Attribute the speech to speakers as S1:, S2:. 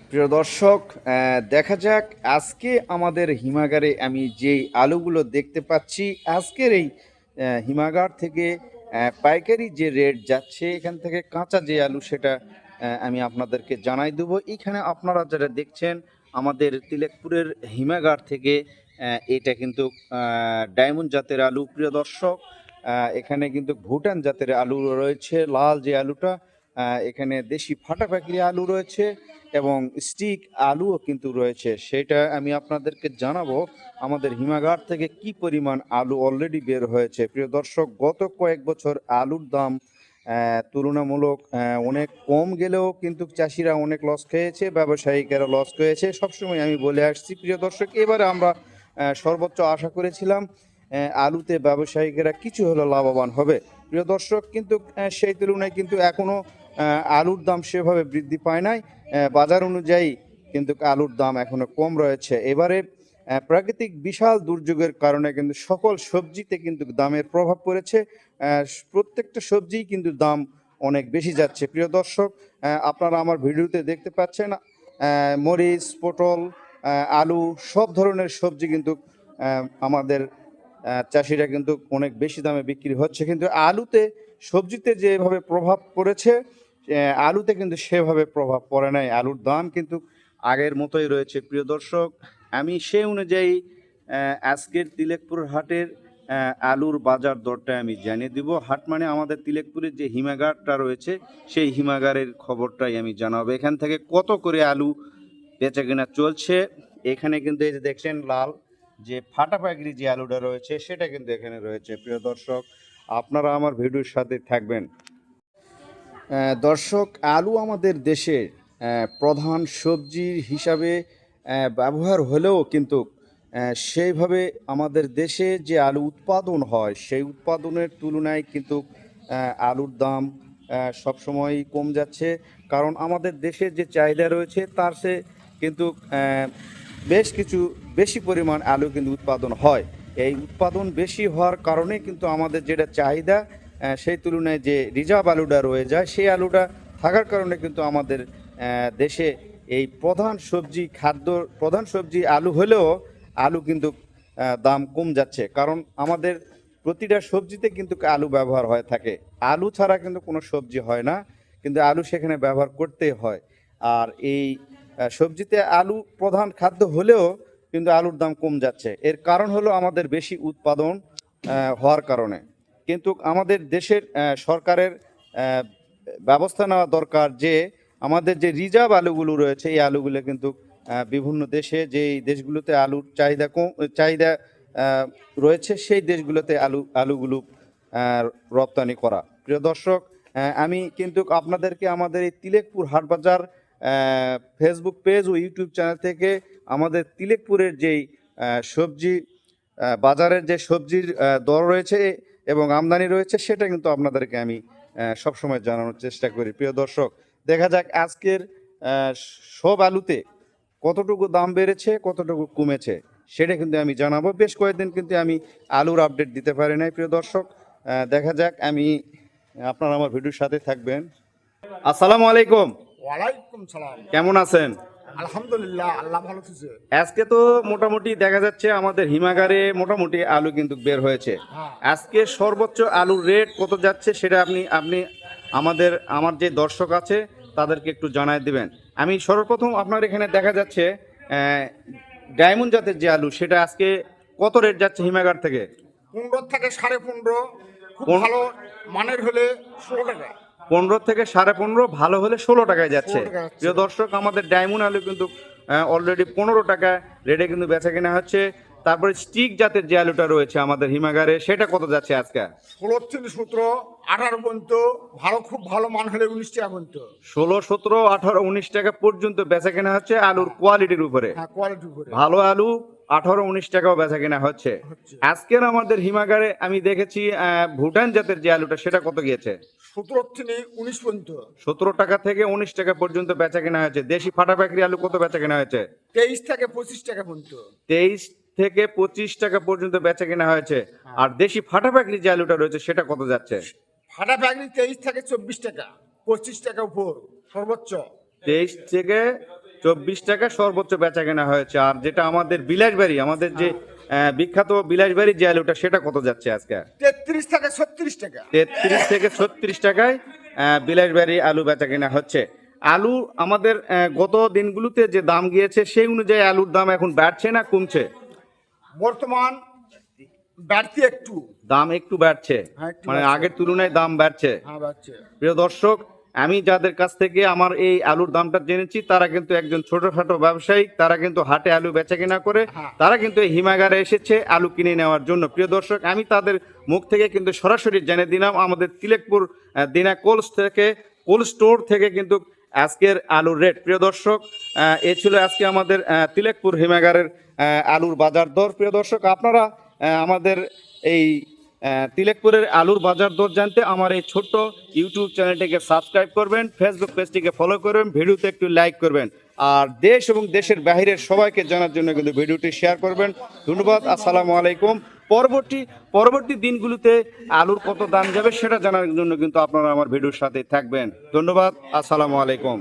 S1: প্রিয় দর্শক, দেখা যাক আজকে আমাদের হিমাগারে আমি যেই আলুগুলো দেখতে পাচ্ছি আজকের এই হিমাগার থেকে পাইকারি যে রেট যাচ্ছে এখান থেকে কাঁচা যে আলু সেটা আমি আপনাদেরকে জানাই দেবো। এখানে আপনারা যারা দেখছেন আমাদের তিলেকপুরের হিমাগার থেকে এটা কিন্তু ডায়মন্ড জাতের আলু। প্রিয় দর্শক, এখানে কিন্তু ভুটান জাতের আলু রয়েছে, লাল যে আলুটা, এখানে দেশি ফাটা পাকড়ি আলু রয়েছে এবং স্টিক আলুও কিন্তু রয়েছে। সেটা আমি আপনাদেরকে জানাবো আমাদের হিমাগার থেকে কি পরিমাণ আলু অলরেডি বের হয়েছে। প্রিয় দর্শক, গত কয়েক বছর আলুর দাম তুলনামূলক অনেক কম গেলেও কিন্তু চাষিরা অনেক লস খেয়েছে, ব্যবসায়িকেরা লস খেয়েছে। সবসময় আমি বলে আসছি প্রিয় দর্শক, এবারে আমরা সর্বোচ্চ আশা করেছিলাম আলুতে ব্যবসায়িকেরা কিছু হলেও লাভবান হবে। প্রিয় দর্শক, কিন্তু সেই তুলনায় কিন্তু এখনও আলুর দাম সেভাবে বৃদ্ধি পায় নাই। বাজার অনুযায়ী কিন্তু আলুর দাম এখনো কম রয়েছে। এবারে প্রাকৃতিক বিশাল দুর্যোগের কারণে কিন্তু সকল সবজিতে কিন্তু দামের প্রভাব পড়েছে। প্রত্যেকটা সবজিই কিন্তু দাম অনেক বেশি যাচ্ছে। প্রিয় দর্শক, আপনারা আমার ভিডিওতে দেখতে পাচ্ছেন মরিচ, পটল, আলু সব ধরনের সবজি কিন্তু আমাদের চাষিরা কিন্তু অনেক বেশি দামে বিক্রি হচ্ছে। কিন্তু আলুতে, সবজিতে যেভাবে প্রভাব পড়েছে আলুতে কিন্তু সেভাবে প্রভাব পড়ে নাই। আলুর দাম কিন্তু আগের মতোই রয়েছে। প্রিয় দর্শক, আমি সেই অনুযায়ী আজকের তিলেকপুর হাটের আলুর বাজার দরটা আমি জানিয়ে দিব। হাট মানে আমাদের তিলেকপুরের যে হিমাগারটা রয়েছে সেই হিমাগারের খবরটাই আমি জানাবো। এখান থেকে কত করে আলু বেচা কেনা চলছে। এখানে কিন্তু এই যে দেখছেন লাল যে ফাটা পাগড়ি যে আলুটা রয়েছে সেটা কিন্তু এখানে রয়েছে। প্রিয় দর্শক, আপনারা আমার ভিডিওর সাথে থাকবেন। দর্শক, আলু আমাদের দেশের প্রধান সবজি হিসাবে ব্যবহার হলেও কিন্তু সেইভাবে আমাদের দেশে যে আলু উৎপাদন হয় সেই উৎপাদনের তুলনায় কিন্তু আলুর দাম সবসময়ই কম যাচ্ছে। কারণ আমাদের দেশের যে চাহিদা রয়েছে তার সে কিন্তু বেশ কিছু বেশি পরিমাণ আলু কিন্তু উৎপাদন হয়। এই উৎপাদন বেশি হওয়ার কারণে কিন্তু আমাদের যেটা চাহিদা সেই তুলনায় যে রিজার্ভ আলুটা রয়ে যায় সেই আলুটা থাকার কারণে কিন্তু আমাদের দেশে এই প্রধান সবজি আলু হলেও আলু কিন্তু দাম কম যাচ্ছে। কারণ আমাদের প্রতিটা সবজিতে কিন্তু আলু ব্যবহার হয়ে থাকে। আলু ছাড়া কিন্তু কোনো সবজি হয় না, কিন্তু আলু সেখানে ব্যবহার করতে হয়। আর এই সবজিতে আলু প্রধান খাদ্য হলেও কিন্তু আলুর দাম কম যাচ্ছে। এর কারণ হলো আমাদের বেশি উৎপাদন হওয়ার কারণে। কিন্তু আমাদের দেশের সরকারের ব্যবস্থা নেওয়া দরকার যে আমাদের যে রিজার্ভ আলুগুলো রয়েছে এই আলুগুলো কিন্তু বিভিন্ন দেশে, যেই দেশগুলোতে আলুর চাহিদা আহ, রয়েছে সেই দেশগুলোতে আলুগুলো রপ্তানি করা। প্রিয় দর্শক, আমি কিন্তু আপনাদেরকে আমাদের এই তিলেকপুর হাটবাজার ফেসবুক পেজ ও ইউটিউব চ্যানেল থেকে আমাদের তিলেকপুরের যেই সবজি বাজারের যে সবজির দর রয়েছে এবং আমদানি রয়েছে সেটা কিন্তু আপনাদেরকে আমি সবসময় জানানোর চেষ্টা করি। প্রিয় দর্শক, দেখা যাক আজকের আহ, সব আলুতে কতটুকু দাম বেড়েছে, কতটুকু কমেছে সেটা কিন্তু আমি জানাবো। বেশ কয়েকদিন কিন্তু আমি আলুর আপডেট দিতে পারি নাই। প্রিয় দর্শক, দেখা যাক, আপনারা আমার ভিডিওর সাথে থাকবেন। আসসালামু আলাইকুম।
S2: ওয়ালাইকুম সালাম।
S1: কেমন আছেন?
S2: আলহামদুলিল্লাহ, আল্লাহ ভালো আছে।
S1: আজকে তো মোটামুটি দেখা যাচ্ছে আমাদের হিমাগারে মোটামুটি আলু কিন্তু বের হয়েছে।
S2: হ্যাঁ।
S1: আজকে সর্বোচ্চ আলুর রেট কত যাচ্ছে সেটা আপনি আপনি আমার যে দর্শক আছে তাদেরকে একটু জানাই দিবেন। আমি সর্বপ্রথম আপনার এখানে দেখা যাচ্ছে ডায়মন্ড জাতের যে আলু সেটা আজকে কত রেট যাচ্ছে হিমাগার থেকে?
S2: 15 থেকে 15.5, খুব
S1: কোন-
S2: ভালো মানের হলে 16 টাকা।
S1: 15 থেকে 15.5, ভালো হলে 16 টাকায় যাচ্ছে।
S2: 16 টাকা যাচ্ছে।
S1: প্রিয় দর্শক, আমাদের ডায়মন্ড আলু কিন্তু অলরেডি 15 টাকা রেটে কিন্তু বেচা কেনা হচ্ছে। তারপরে স্টিক জাতের যে আলুটা রয়েছে আমাদের হিমাগারে সেটা কত যাচ্ছে আজকে?
S2: 16 থেকে 17, 18 পর্যন্ত ভালো, খুব ভালো মান হলে 19 টাকা পর্যন্ত।
S1: 16, 17, 18, 19 টাকা পর্যন্ত বেচা কেনা হচ্ছে আলুর কোয়ালিটির উপরে।
S2: হ্যাঁ, কোয়ালিটি করে
S1: ভালো আলু 18, 19 টাকাও বেচা কেনা হচ্ছে। আজকের আমাদের হিমাগারে আমি দেখেছি ভুটান জাতের যে আলুটা সেটা কত গিয়েছে?
S2: 17 থেকে 19 পর্যন্ত।
S1: 17 টাকা থেকে 19 টাকা পর্যন্ত বেচা কেনা হয়েছে। দেশি ফাটা পাকড়ি আলু কত বেচা কেনা হয়েছে?
S2: 23 থেকে 25 টাকা পর্যন্ত।
S1: 23 থেকে 25 টাকা পর্যন্ত বেচা কেনা হয়েছে। আর দেশি ফাটা পাকড়ি যে আলুটা রয়েছে সেটা কত যাচ্ছে?
S2: ফাটা প্যাকেট 23 থেকে 24 টাকা, 25 টাকা উপর সর্বোচ্চ।
S1: 23 থেকে 24 টাকা সর্বোচ্চ বেচা কেনা হয়েছে। আর যেটা আমাদের বিলাসবাড়ি, আমাদের যে বিখ্যাত বিলাসবাড়ি যে আলুটা, সেটা কত যাচ্ছে আজকে?
S2: 33 থেকে 36 টাকা।
S1: 33 থেকে 36 টাকায় বিলাসবাড়ি আলু বেচা কেনা হচ্ছে। আলু আমাদের গত দিনগুলোতে যে দাম গিয়েছে সেই অনুযায়ী আলুর দাম এখন বাড়ছে না কমছে?
S2: বর্তমান বাড়তি একটু।
S1: দাম একটু বাড়ছে,
S2: হ্যাঁ, একটু
S1: মানে
S2: বাড়ছে।
S1: আগের তুলনায় দাম বাড়ছে।
S2: হ্যাঁ বাড়ছে।
S1: প্রিয় দর্শক, আমি যাদের কাছ থেকে আমার এই আলুর দামটা জেনেছি তারা কিন্তু একজন ছোটখাটো ব্যবসায়ী, তারা কিন্তু হাটে আলু বেচা কেনা করে,
S2: হ্যাঁ।
S1: তারা কিন্তু এই হিমাগারে এসেছে আলু কিনে নেওয়ার জন্য। প্রিয় দর্শক, আমি তাদের মুখ থেকে কিন্তু সরাসরি জেনে দিলাম আমাদের তিলেকপুর দিনা কোল্ড স্টোর থেকে কিন্তু আজকের আলুর রেট। প্রিয় দর্শক, এ ছিল আজকে আমাদের তিলেকপুর হিমাগারের আলুর বাজার দর। প্রিয় দর্শক, আপনারা আমাদের এই তিলেকপুরের আলুর বাজার দর জানতে আমার এই ছোট্ট ইউটিউব চ্যানেলটিকে সাবস্ক্রাইব করবেন, ফেসবুক পেজটিকে ফলো করবেন, ভিডিওতে একটু লাইক করবেন, আর দেশ এবং দেশের বাইরের সবাইকে জানার জন্য কিন্তু ভিডিওটি শেয়ার করবেন। ধন্যবাদ। আসসালামু আলাইকুম। পরবর্তী দিনগুলোতে আলুর কত দাম যাবে সেটা জানার জন্য কিন্তু আপনারা আমার ভিডিওর সাথে থাকবেন। ধন্যবাদ। আসসালামু আলাইকুম।